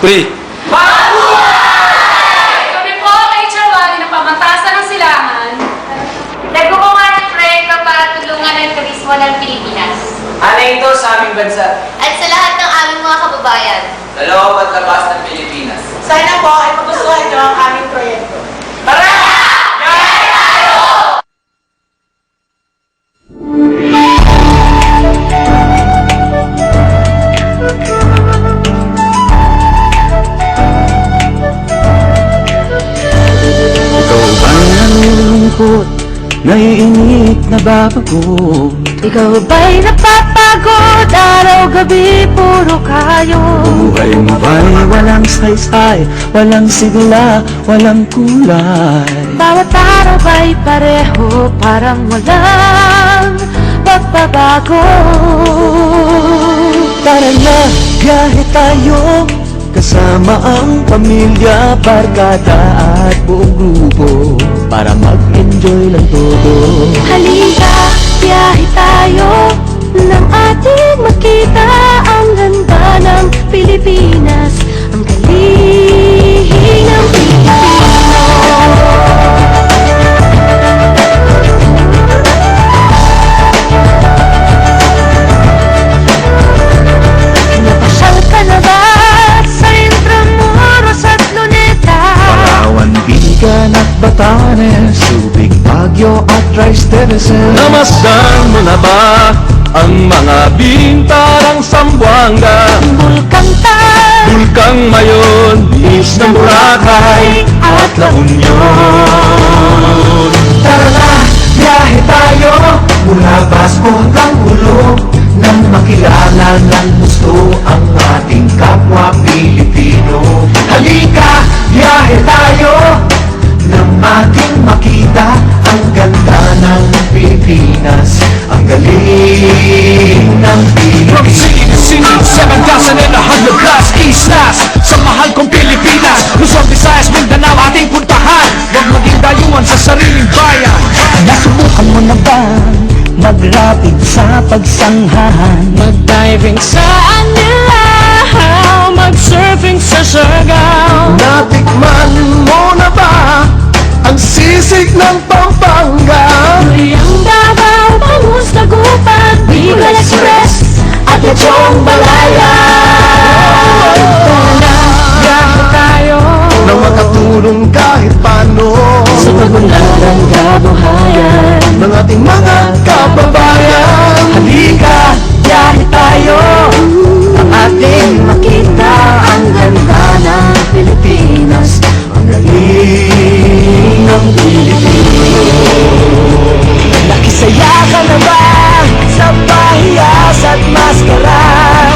Free! Kami po kay Chawali ng Pamantasan ng Silangan. Naggumawa ng proyekto para tulungan ang turismo ng Pilipinas. Ano ito sa aming bansa? At sa lahat ng aming mga kababayan. Dalawa paglabas ng Pilipinas. Sana po ay magustuhan nyo ang aming proyekto. Tara! Ikaw ba'y nalulungkot, naiinip, nababago? Ikaw ba'y napapagod, araw-gabi, puro kayo? Buhay mo ba'y walang saysay, walang sigla, walang kulay? Bawat araw ba'y pareho, parang walang pagbabago? Tara na, biyahe tayo, kasama ang pamilya, barkada at buong grupo, para mag-enjoy lang todo. Halika, biyahe tayo, nang ating makita ang ganda ng Pilipinas, ang galing ng Pilipino. Napasyal ka na ba sa Intramuros at Luneta? Palawan, Bigan at Batanes, Subic, Baguio at Tristeres. Namasdan mo na ba ang mga bintarang Sambuanga, Bulkang Tal, Bulkang Mayon, Is ng Boracay at La Union? Tara na, biyahe tayo mula Basco hanggang Ulo, nang makilala ng gusto ang ating kapwa Pilipino. Halika, biyahe tayo nang ating makita ang ganda ng Pilipinas, ang galing ng From city to city, 7,100 plus islas sa mahal kong Pilipinas. Luzon, Visayas, Mindanao ating puntahan. Huwag maging dayuhan sa sariling bayan. Nasubukan mo na ba mag-rapid sa pagsanghahan? mag-diving sa Anilaw, mag-surfing sa Siargao. Natikman mo na ba ang sisig ng Pampanga? Ang Davao, Bangus, Dagupan, Bicol Express at Lechong Balaya. Tara na, biyahe tayo Na makatulong kahit paano sa pagunlad ng kabuhayan ng ating mga kababayan. Halika, biyahe tayo, ang ating makita ang ganda ng Pilipinas, Ang galing ng Pilipino. nakisaya ka na ba sa pahiyas at maskara?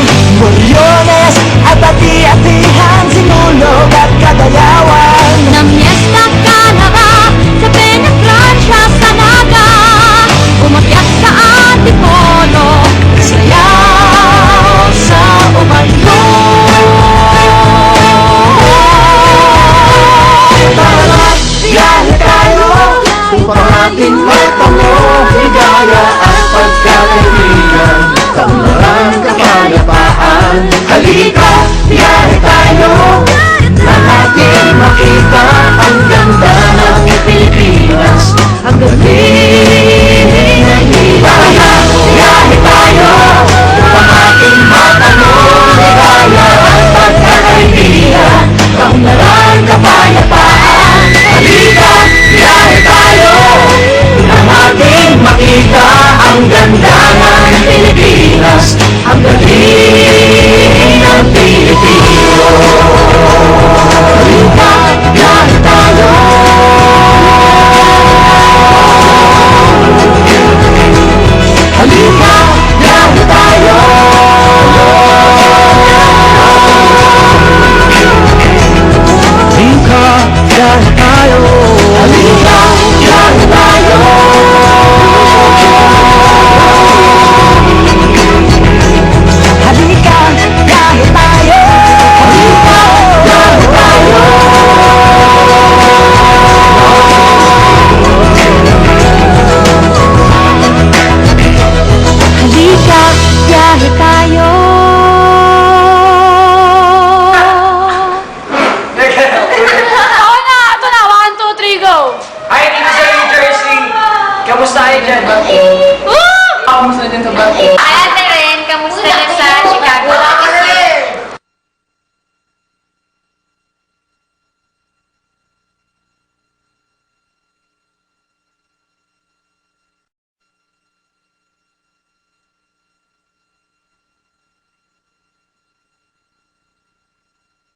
Kamusta kayo dyan? Woo! Kamusta dyan sa Baguio? Ay, ate rin, kamusta na sa Chicago?